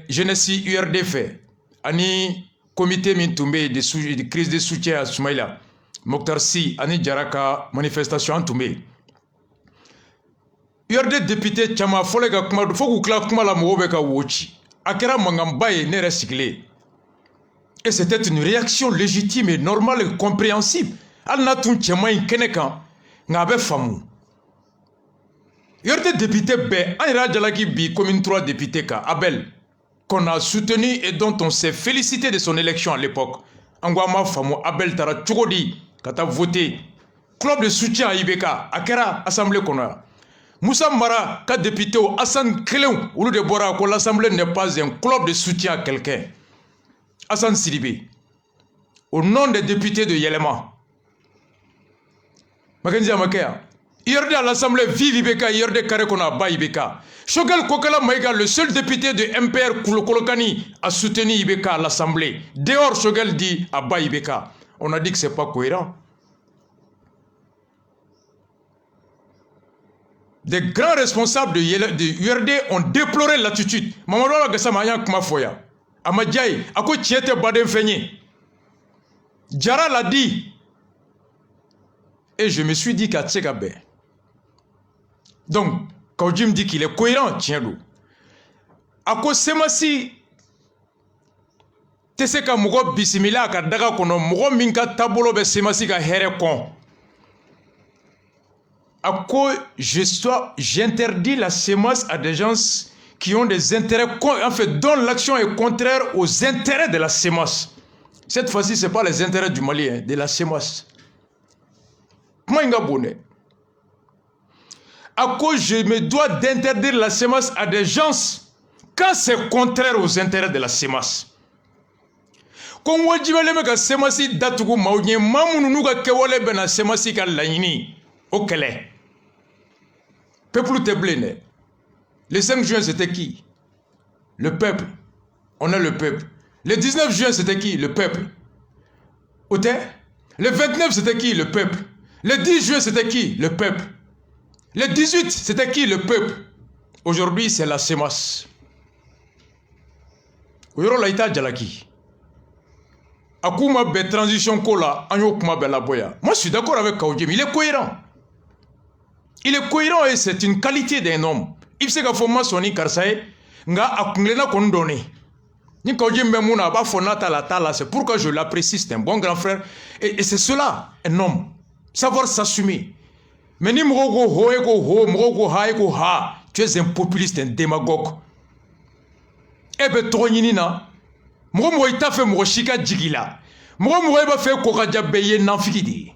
jeunesse URD fait. Ani comité mintumbe de crise de soutien à Soumaïla. Mokhtar Si ani Jaraka manifestation tombe. URD député chama fole ka kuma do foku kla kuma la mo be ka wochi akera mangambaye ne recyclé et c'était une réaction légitime et normale et compréhensible al natun chama kenekan ngabe famu URD député be an jalaki bi commune 3 député ka Abel qu'on a soutenu et dont on s'est félicité de son élection à l'époque angwama famu Abel tara chogodi kata voté club de soutien à IBK akera assemblée kono Moussa Mara, ka député au Hassan Kelem, ou de Bora, que l'Assemblée n'est pas un club de soutien à quelqu'un. Hassan Sidibé, au nom des députés de Yelema. Mackenzie Amakea, IRD à l'Assemblée vive IBK, IRD carré qu'on a bas IBK. Shogel Kokala Maïga, le seul député de MPR Koulokolokani, a soutenu IBK à l'Assemblée. Dehors, Shogel dit à bas IBK. On a dit que ce n'est pas cohérent. Des grands responsables de URD ont déploré l'attitude. Mamadou Gassama yan kuma foya. Amadjaï, ako tiete baden feigné. Djara l'a dit. Et je me suis dit qu'à Tsegabe. Donc, quand Jim dit qu'il est cohérent, tiens-le. Ako semasi teseka mugo bisimila ka daga kono mugo minka tabolo be semasi ka here kon. À quoi j'interdis la sémence à des gens qui ont des intérêts, en fait, dont l'action est contraire aux intérêts de la sémence. Cette fois-ci, ce n'est pas les intérêts du Mali, hein, de la sémence. Comment il y à quoi je me dois d'interdire la sémence à des gens quand c'est contraire aux intérêts de la sémence. Quand on dit que la sémence datugu maounye, mamounou ka kewale ben la sémence ka laini, au Kélé. Peuple te blé. Le 5 juin, c'était qui? Le peuple. On est le peuple. Le 19 juin, c'était qui? Le peuple. Le 29, c'était qui? Le peuple. Le 10 juin, c'était qui? Le peuple. Le 18, c'était qui? Le peuple. Aujourd'hui, c'est la sémence. Aujourd'hui, c'est la sémence. Akouma be transition kola, anyo kuma be la boya. Moi, je suis d'accord avec Kaoudjem. Il est cohérent. Il est cohérent et c'est une qualité d'un homme. Il sait que Foma Soni Karsaye, nga akunglena kondone. Ni Kaoudjem Bemouna, ba fonata la tala, c'est pourquoi je l'apprécie, c'est un bon grand frère. Et c'est cela, un homme. Savoir s'assumer. Mais ni mrogo ho ego ho, mrogo ha ego ha. Tu es un populiste, un démagogue. Ebe tronina. Mrogo ita fe mroshika jigila. Mrogo eba fe kokaja beye nanfikidi.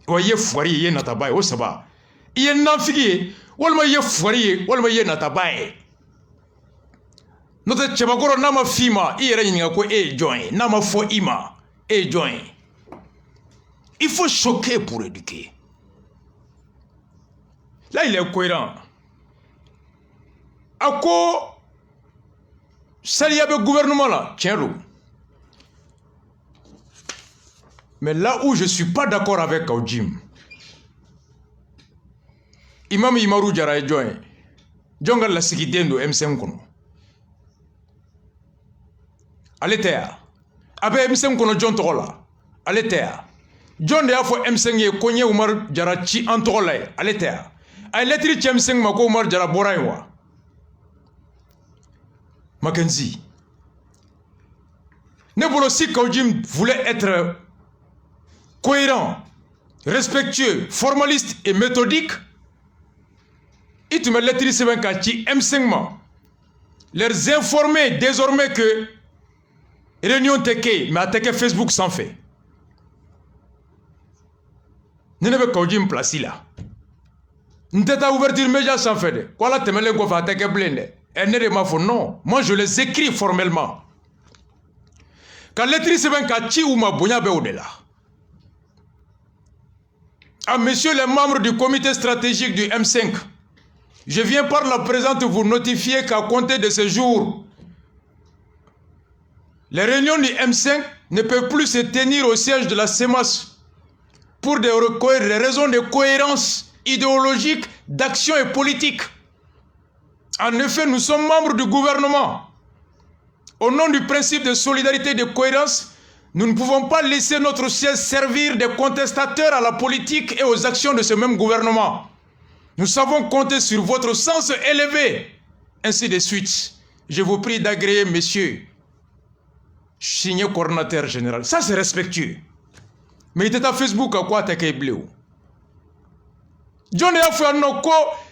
Oye fwari ye natabaye, o saba. i ye nafigi ye walima i ye fwari ye walima i ye nataba ye n'o tɛ cɛbakɔrɔ n'a ma f'i ma i yɛrɛ ɲininka ko e ye jɔn ye n'a ma fɔ i ma e ye jɔn ye. Il faut choquer pour éduquer. Là, il est cohérent. À quoi ça y a le gouvernement là? Tiens-le. Mais là où je ne suis pas d'accord avec Kaujim, Imam Imarou Jara est joint. Djonga la sikidendo M5 kono. Aletea. Abe M5 kono John Togola. Aletea. John de a fɔ M5 ye ko n ye Umar Jara ci an tɔgɔ la ye ale tɛ yan a ye lettre ci M5 ma ko Umar Jara bɔra yen wa Mackenzie ne bolo si Kaujim voulait être cohérent, respectueux, formaliste et méthodique il tun bɛ lettre sɛbɛn ka ci M5 ma leur informer désormais que réunion tɛ kɛ mais a tɛ kɛ Facebook sanfɛ. Ne ne bɛ Kaujim place la n tɛ taa ouverture média sanfɛ dɛ ko ala tɛmɛlen kɔfɛ a tɛ kɛ bilen dɛ ne de m'a fɔ non moi je les écris formellement ka lettre sɛbɛn ka ci u ma bonya bɛ o de la à messieurs les membres du comité stratégique du M5 je viens par la présente vous notifier qu'à compter de ce jour les réunions du M5 ne peuvent plus se tenir au siège de la CEMAS pour des raisons de cohérence idéologique, d'action et politique. En effet, nous sommes membres du gouvernement. Au nom du principe de solidarité et de cohérence, nous ne pouvons pas laisser notre siège servir de contestateurs à la politique et aux actions de ce même gouvernement. Nous savons compter sur votre sens élevé. Ainsi de suite. Je vous prie d'agréer, messieurs. Signé coordinateur général. Ça, c'est respectueux. Mais il était à Facebook à quoi t'es bleu. John a fait un ko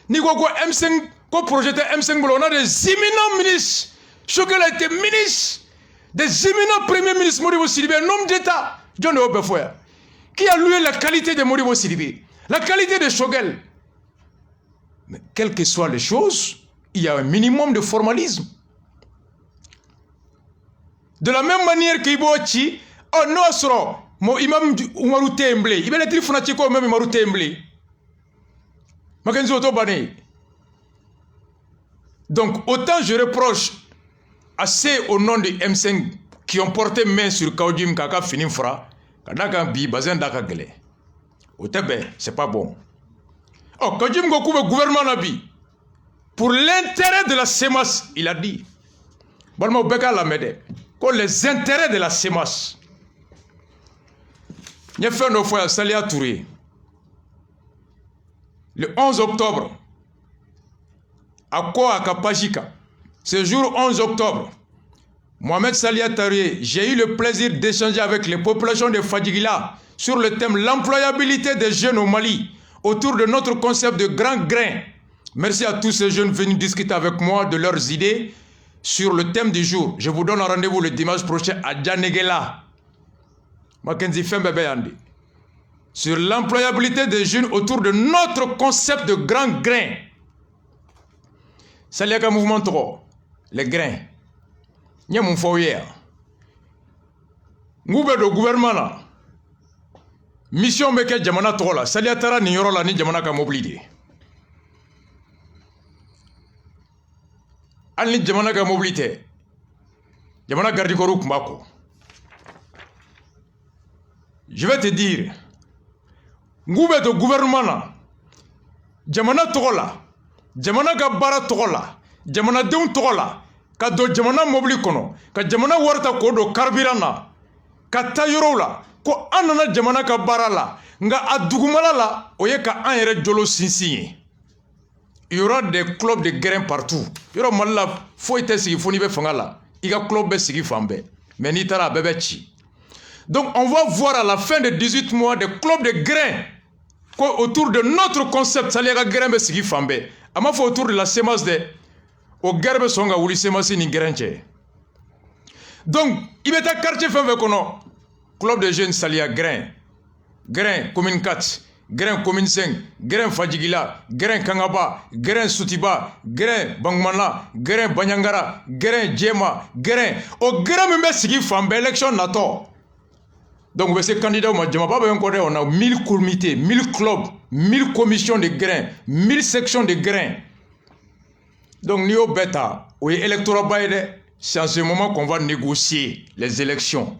ni ko M5 ko projeté M5 on a des éminents ministres. Choguel a été ministre, des éminents premiers ministres Modibo Sidibé, un homme d'État. John Obefoya qui a loué la qualité de Modibo Sidibé, la qualité de Choguel. Mais quelles que soient les choses, il y a un minimum de formalisme. De la même manière que Ibochi, oh non, soro. Mo imam Umaru Temble, il va être fanatico même Umaru Temble. Mackenzie Otobane. Donc autant je reproche à ceux au nom de M5 qui ont porté main sur Kaujim Kaka Finifra, Kadaka Bi Bazen Daka Gele. Otebe, c'est pas bon. Oh, Kaujim Goku le gouvernement Nabi. Pour l'intérêt de la CEMAS, il a dit. Balmo Beka la Mede. Pour les intérêts de la CEMAS. Il y a fait une fois à Salia Touré. Le 11 octobre, à quoi à Kapajika, ce jour 11 octobre, Mohamed Salia Touré, j'ai eu le plaisir d'échanger avec les populations de Fadjigila sur le thème l'employabilité des jeunes au Mali, autour de notre concept de grand grain. Merci à tous ces jeunes venus discuter avec moi de leurs idées sur le thème du jour. Je vous donne un rendez-vous le dimanche prochain à Djanegela. Mackenzie Fembebe sur l'employabilité des jeunes autour de notre concept de grand grain. Ça y a un mouvement trop. Les grains. Il y a mon foyer. Nous le gouvernement là. Mission meke jamana trop là. Ça y a tara ni yoro là ni jamana ka mobilité. Ani jamana ka mobilité. Jamana gardi koru kumbako. Je vais te dire, ngoube de gouvernement là, jamana togola, jamana gabara togola, jamana deun togola, ka do jamana mobili kono, ka jamana warta ko do carburant ka tayoro la, ko anana jamana ka bara la, nga adugumala la, oye ka an yɛrɛ jolo sinsin. Il y aura des clubs de grains partout. Il y aura mal faut être sigi foni be fanga la. Il y a club be sigi fambe. Mais ni tara bebe chi. Donc on va voir à la fin de 18 mois des clubs de grains autour de notre concept. Ça les grains be sigi fambe. Ama faut autour de la semence de au gerbe songa wuli semence ni grainche. Donc il beta quartier fambe kono club de jeunes salia grains. Grains commune 4. grain commune 5, grain Fadjigila, grain Kangaba, grain Soutiba, grain Bangmana, grain Banyangara, grain Djema, grain. Au grain même si il faut une élection NATO. Donc, vous êtes candidat au Madjama, on a 1000 comités, 1000 clubs, 1000 commissions de grains, 1000 sections de grains. Donc, Nio Beta, oui, électorat Baïde, c'est en ce moment qu'on va négocier les élections.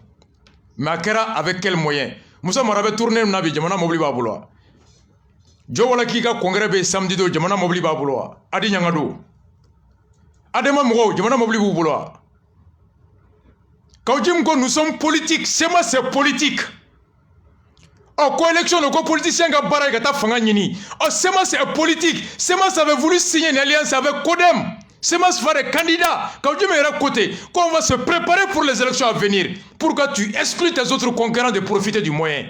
Mais avec quels moyens? Moussa Marabe tourné Nabi, Jamana Mobli Babuloa. Jo wala kika congrès be samedi do Jamana Mobli Babuloa. Adi Nyangado. Adema Mou, Jamana Mobli Babuloa. Nous sommes politiques, c'est politique. Oh, coalition, le politicien qui a barré gata fangani. Oh, c'est politique. C'est ça avait voulu signer une alliance avec Kodem. C'est faire des candidats. Quand Dieu m'est à côté, quand on va se préparer pour les élections à venir, pourquoi tu exclus tes autres concurrents de profiter du moyen?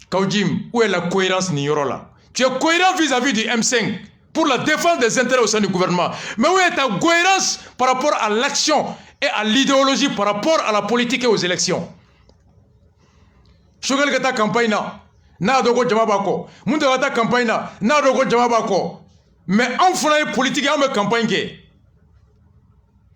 Kaudim, où est la cohérence Niyorola? Tu es cohérent vis-à-vis du M5 pour la défense des intérêts au sein du gouvernement. Mais où est ta cohérence par rapport à l'action et à l'idéologie par rapport à la politique et aux élections? Shogal gata campagne na dogo jamabako. Munde gata campagne na dogo jamabako. Mais en faisant politique, il y a une campagne.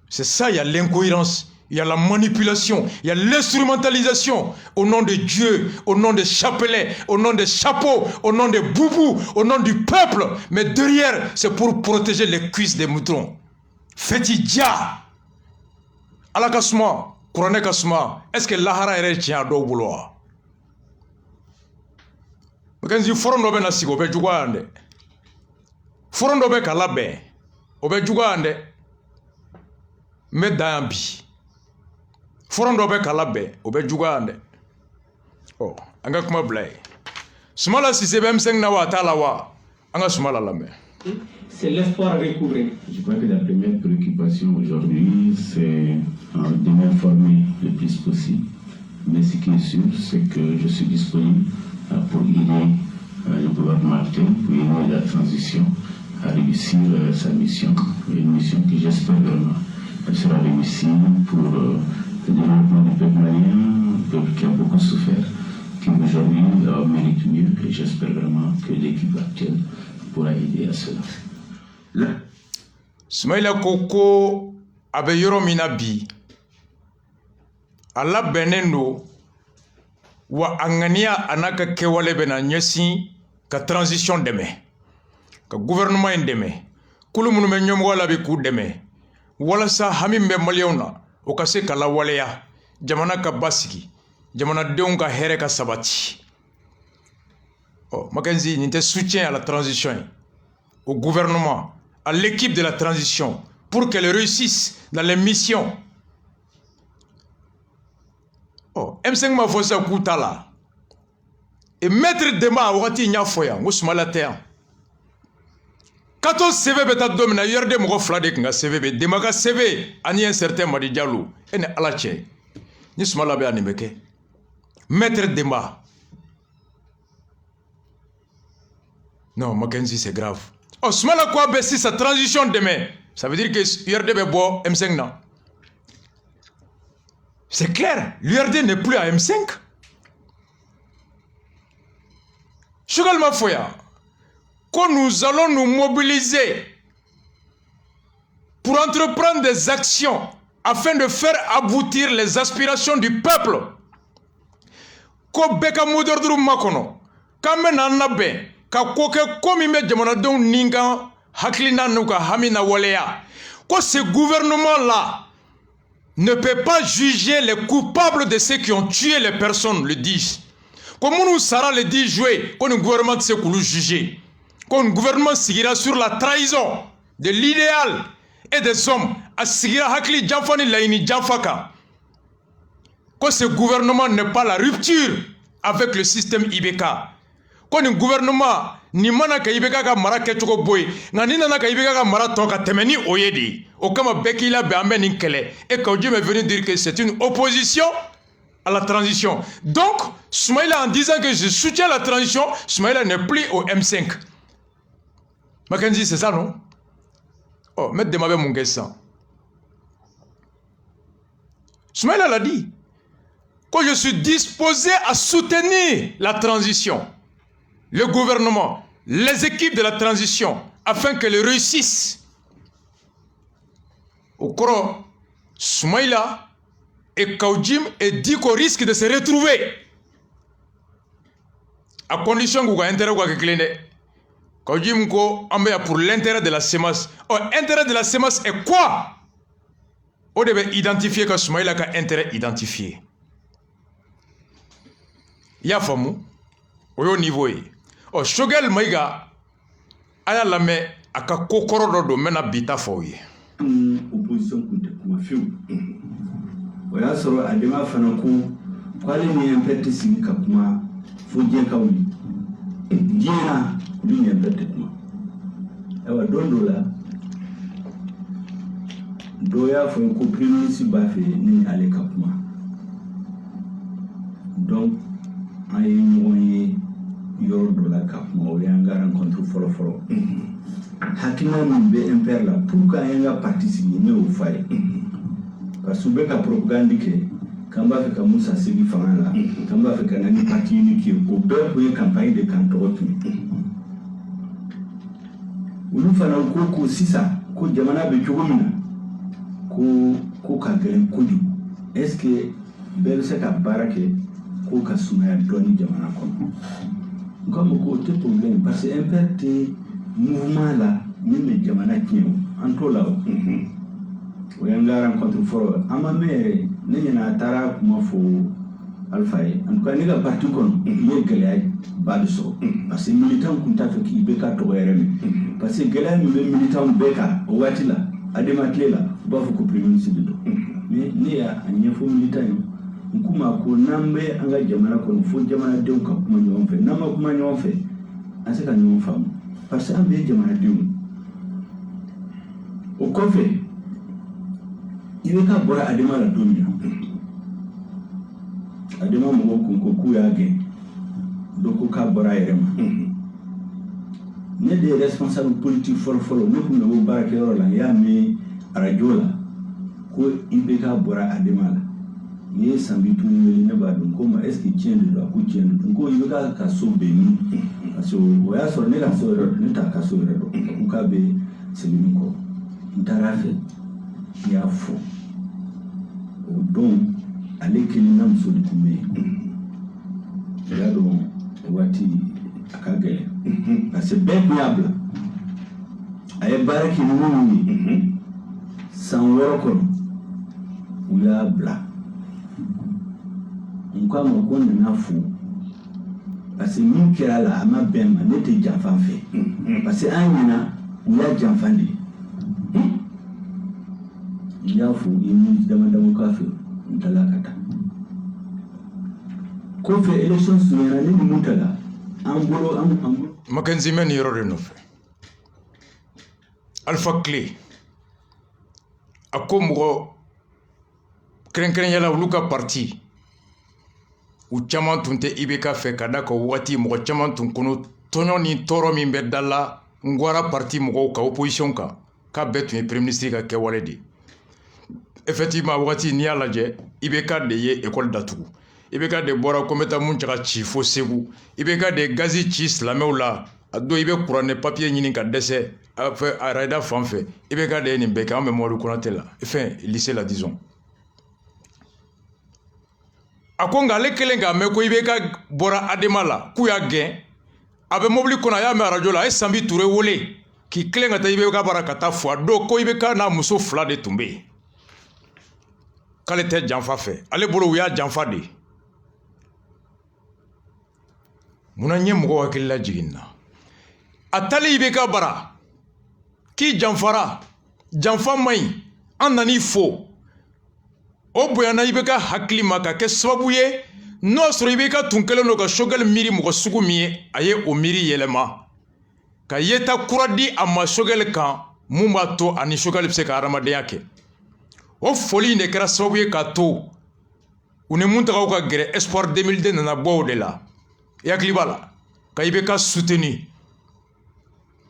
C'est ça, il y a l'incohérence, il y a la manipulation, il y a l'instrumentalisation au nom de Dieu, au nom des chapelets, au nom des chapeaux, au nom des boubous, au nom du peuple. Mais derrière, c'est pour protéger les cuisses des moutons. Fetidja. Alakasma, Kourane Kasma, est-ce que l'Ahara est tient à dos boulot? Mais quand il faut qu'on ait un sigo, on peut Forondo be kalabe obe juga ande me dambi Forondo be kalabe obe juga ande oh anga kuma blay sumala si CBM5 na wa talawa anga sumala lame. C'est l'espoir à recouvrir. Je crois que la première préoccupation aujourd'hui, c'est de m'informer le plus possible. Mais ce qui est sûr, c'est que je suis disponible pour aider le gouvernement actuel, pour aider la transition à réussir sa mission, une mission que j'espère vraiment sera réussie pour le développement du peuple malien, un peuple qui a beaucoup souffert, qui aujourd'hui mérite mieux, et j'espère vraiment que l'équipe actuelle pourra aider à cela. Smaïla Koko abe yoro minabi ala benendo wa angania anaka kewale bena nyesi ka transition deme ka gouvernement deme kulu munu me nyom wala be ku deme wala sa hamim be maliona o ka se kala waleya jamana ka basiki jamana deun ka here ka sabati. Oh Mackenzie ninte soutien à la transition, au gouvernement, à l'équipe de la transition pour qu'elle réussisse dans les missions. Oh, M5 m'a fait ça koutala. Et maître Dema wati nya foya, ngusmala terre. 14 CV beta domina yerde mo flade nga CV be Dema ka CV ani un certain Madi Diallo ene alache. Ni smala be animeke. Maître Dema. Non, Mackenzie, c'est grave. Oh, smala quoi baisser sa transition demain. Ça veut dire que l'URD est bon M5 non. C'est clair, l'URD n'est plus à M5. Chugal Mafoya, quand nous allons nous mobiliser pour entreprendre des actions afin de faire aboutir les aspirations du peuple, ko beka modordru makono, kamen anabe, ka koke komi me jamana don ninga haklina nuka hamina waleya. Ko ce gouvernement-là ne peut pas juger les coupables de ceux qui ont tué les personnes le 10. Comment nous sera le 10 juillet, quand le gouvernement sait qu'on nous juger, quand le gouvernement s'ira sur la trahison de l'idéal et des hommes, à s'ira hakli jamfani laini jamfaka. Quand ce gouvernement n'est pas la rupture avec le système IBK, quand le gouvernement ni mana ka IBK ka mara ketoko boy, na ni nana ka IBK ka mara toka temeni oyedi, okama bekila be ameni kele, et quand Dieu m'est venu dire que c'est une opposition à la transition. Donc, Soumaïla en disant que je soutiens la transition, Soumaïla n'est plus au M5. Mackenzie, c'est ça, non? Oh, mettez de ma mon question. Soumaïla l'a dit. Quand je suis disposé à soutenir la transition, le gouvernement, les équipes de la transition, afin qu'elles réussissent. Au Koro, Soumaïla et Kaudjim et Diko risquent de se retrouver. À condition que vous ayez intérêt à ce Kaudjim ko ambeya pour l'intérêt de la SEMAS. Oh, intérêt de la SEMAS est quoi? On devait identifier que Soumaïla a intérêt identifié. Il y a famu au niveau. Oh, Shogel Maïga aya lame aka kokoro do mena bita foye. Opposition kunte kuma fiu. Oya soro adema fana ko kwale ni empete sinka kuma fujien kawli. Diena ni empete kuma. Ewa dondola doya fo ko premier si bafe ni ale kapuma. Donc ay moy yor dola kapuma o yanga rencontre folo. Hakina mbe imper la pourquoi yanga participer ne au fay. Parce que beka propagande ke kamba fe kamusa sigi fanga la kamba fe kanani parti ni ki o be pour campagne de cantotu. Ulu fana ko sisa ko jamana be chogomina ko ka gren kuju. Est-ce que bel se ka barake ko ka sumaya doni jamana kono. Comme ko te problème parce que imper mouvement là même jamana kiyo antola o yanga rencontre foro ama mere nena tara kuma fo alfay en tout cas ni ga parti kon ye gele ba de so parce que militant kunta to ki be ka to yere parce que gele mi militant beka o watila adema tlela ba fo ko premier ministre do mais ni ya anya fo militant kuma ko nambe anga jamana kon fo jamana de ko kuma nyon fe nama kuma nyon fe ase ka nyon fam parce que ambe jamana de au confé il est qu'à boire à demander la domina. À demander mon concours à gain. Donc, au cas boire à erema. N'est des responsables politiques fort, nous pouvons barrer là, il y a mes radiola. Il est qu'à boire à demander. Il y a sans but tout le monde. Comment est-ce qu'il tient de la couche? Donc, il y a qu'à sauver. Parce que, vous avez sonné la soeur, nous t'as qu'à sauver. Vous avez, c'est le même corps. Vous t'avez fait. Il y a faux. Donc, allez que nous n'avons pas de combien. Regardons, voici à Kagé. C'est bien viable. Aïe, barre qui nous sans work, ou la bla. On croit mon compte n'a fou. Parce que nous qui là, à ma belle, n'était déjà pas fait. Parce que un yana, ou la jamfandi. Il y a fou, il nous demande mon café, de la cata. Qu'on fait élection sur l'année de Moutala, en boulot, en boulot. Mackenzie men yoro renouve. Alpha Clé. A Komro, Krenken yala Luka parti. Ou Chaman tunte Ibeka fe Kadako Wati, Mo Chaman tunkono, Tonyon ni Toro Mimbedala, Ngwara parti Mo ka opposition ka bet mi premier ministre ka Kewaledi. Effectivement, wati ni ala je ibeka de ye école d'Atougou. Ibeka de bora kometa munchaka chi fo segu. Ibeka de gazi chi slamew la ado ibe courane papier nyini ka dese a fait a raida fanfe. Ibeka de ni beka en mémoire konate la. Enfin, lycée la disons. Akonga le kelenga me ko ibeka bora ademala kuya gen abe mobili kona ya me radio la e sambi touré wolé ki kelenga ta ibeka barakata fo do ko ibeka na muso fla de tomber. K'ale tɛ janfa fɛ ale bolo u y'a janfa de munna n ye mɔgɔw hakilila jigin na a tali i bɛ ka bara k'i janfara janfa man ɲi an nan'i fo o bonyana i bɛ ka hakili ma ka kɛ sababu ye n'o sɔrɔ i bɛ ka tun kɛlen don ka Choguel miiri mɔgɔ sugu min ye a ye o miiri yɛlɛma ka yeta kura di a ma Choguel kan mun b'a to ani Choguel bɛ se ka hadamadenya kɛ. O foli ne kɛra sababu ye ka to u ni mun tagaw ka gɛrɛ Espoir 2002 nana bɔ o de la i hakili b'a la ka IBK soutenir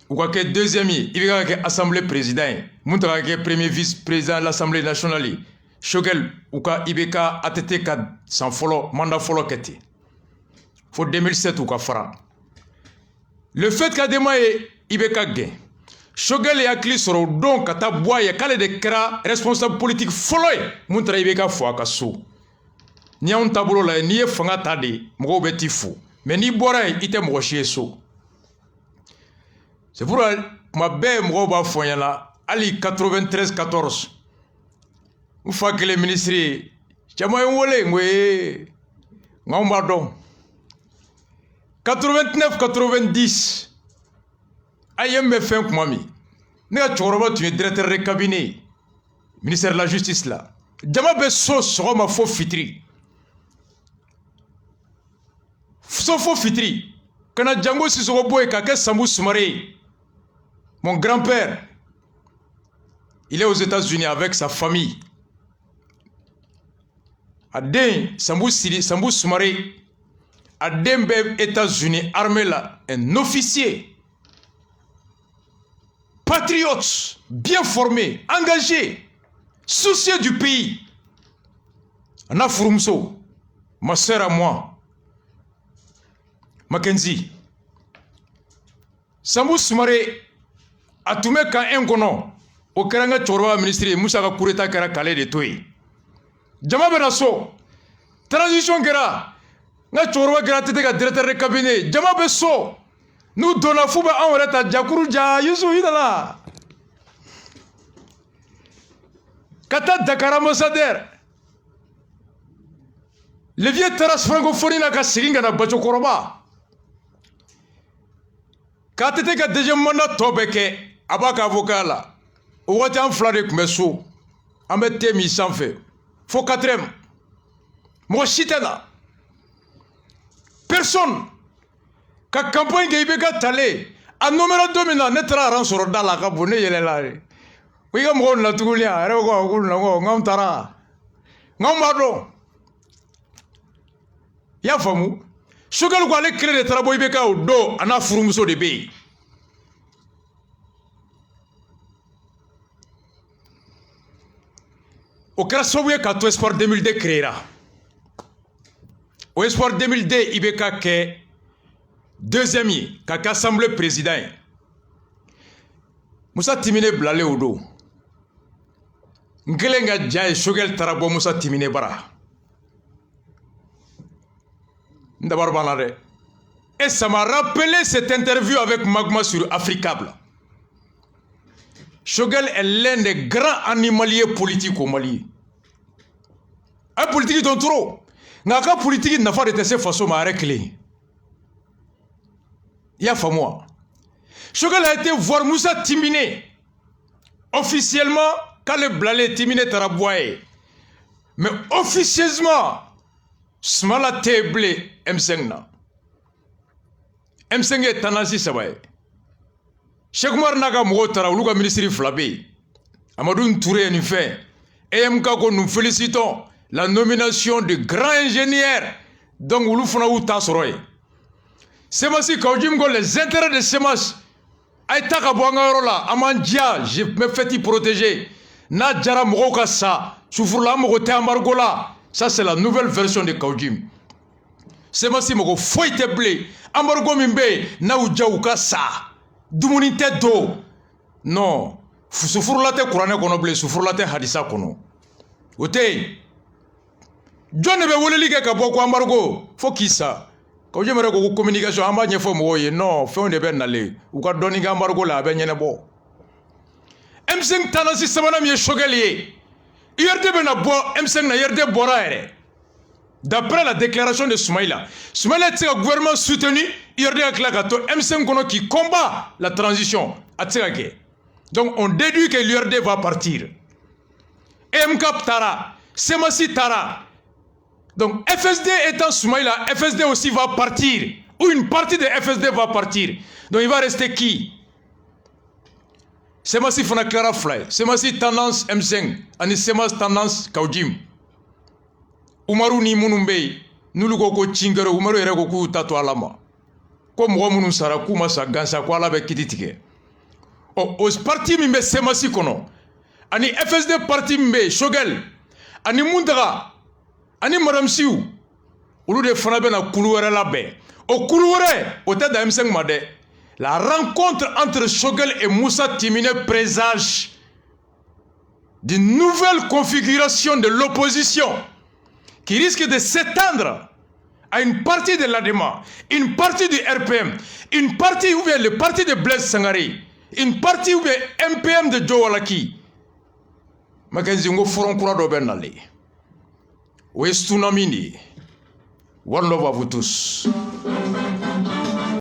u ka kɛ deuxième ye IBK ka kɛ assemblée président ye mun taga ka kɛ premier vice président de l'assemblée nationale ye Choguel u ka IBK ATT ka san fɔlɔ mandat fɔlɔ kɛ ten fo 2007 u ka fara le fait qu'Adema et Ibeka gain Shogel et Akli seront donc à ta boye kale de kra responsable politique folloy montra Ibeka fo akaso ni on tabolo la ni e fanga tade mo beti fou mais ni bora ite mo so c'est pour ma be mo ba fo yana ali 93-14 ou fa que les ministres chama wole ngwe ngomba don 89-90 ayem me fin kumami ne ka choroba tu es directeur de cabinet ministère de la justice là jama be so ma fo fitri so fo fitri kana jango si so boy ka ke Sambou Soumaré mon grand-père il est aux États-Unis avec sa famille Aden Sambou Soumaré Aden be États-Unis armé là un officier patriote, bien formé, engagé, soucieux du pays. Ana Furumso, ma sœur à moi, Mackenzie. Sambou Soumaré a tout mis quand un kono au Keranga Chorwa ministre Moussa Kureta Kara Kale de Toy. Jama Benaso, transition Gera, na Chorwa Gera Tete directeur de cabinet, Jama Beso. Nous donnons fouba en reta Jakuruja Yusu Hidala. Kata Dakar ambassadeur. Le vieux terrasse francophonie na ka siringa na Bachokoroba. Katete ka deuxième mandat tobeke abaka avocat là. O wati en flade kumeso. Amete mi sans fait. Faut quatrième. Mo chitena. Personne ka campagne ke Ibeka tale a numéro 2 mina netra ran soro dala ka bonne yele la wi ga mo na tugulia re ko na ko ngam tara ngam mado ya famu Shogel ko ale créer de travaux Ibeka o do ana furumuso de be o kra sobuye ka to Espoir 2002 créera o Espoir 2002 Ibeka ke deuxième kaka assemblée président Moussa Timine blale odo ngelenga jay Shogel tarabo Moussa Timine bara ndabar banade et ça m'a rappelé cette interview avec Magma sur Africable. Shogel est l'un des grands animaliers politiques au Mali. Un politique dont trop ngaka politique n'a pas de cette façon ma réclé. Yafa moi. Shogel a été voir Moussa Timine officiellement quand le blale Timine Taraboye. Mais officieusement, smala table M5 na. M5 est tanasi sabaye. Cheikh Oumar Naga Mouotara ou le ministre Flabé. Amadou Touré en fait. Et MK nous félicitons la nomination de grand ingénieur. Donc nous faisons ta soroye. Semasi Kaujimgo, les intérêts de Semas, Aïtaka Boangarola, Amandia, je me fais y protéger. Nadjara Mokasa, Soufrula Mokote Amargola. Ça, c'est la nouvelle version de Kaujim. Semasi Moko, Foyte Blé, Amargo Mimbe, Naoudjaouka Sa, Dumunite Do. Non, Soufrula te Kourane Konoble, Soufrula te Hadissa Kono. Ote, John Nebe Wolelike Kaboko Amargo, Fokisa. Quand je me regarde communication, je me dis non, fais un débat n'allez ou quand donner un embargo là, ben y'en a bon. M5 Tanasi Samana mi Shogelier. IRD ben a bon, M5 na IRD boraere. D'après la déclaration de Soumaïla, Soumaïla est un gouvernement soutenu, IRD a claqué M5 kono qui combat la transition à Tsegake. Donc on déduit que l'IRD va partir. MK Tara, Semasi Tara. Donc FSD étant Soumaïla, FSD aussi va partir. Ou une partie de FSD va partir. Donc il va rester qui? Semasi Fana Clara Fly. Semasi tendance M5. Ani Semasi tendance Kaujim. Umaru ni Munumbe. Nulu koko chingere. Umaru ere koko tato alama. Comme moi munu saraku masa gansa kwa ala be kititike. Os parti mimbe Semasi kono. Ani FSD parti mimbe Shogel. Ani Mundaga. Ani Madame Siou, ou de Fanabe na Koulouere la baie. Au Koulouere, au tête de M5 Made, La rencontre entre Choguel et Moussa Timine présage d'une nouvelle configuration de l'opposition qui risque de s'étendre à une partie de l'ADEMA, une partie du RPM, une partie ou bien le parti de Blaise Sangari, une partie ou bien MPM de Joe Walaki. Mackenzie ngo foron kura do ben nali. Ou est tsunami ni. One love à vous tous.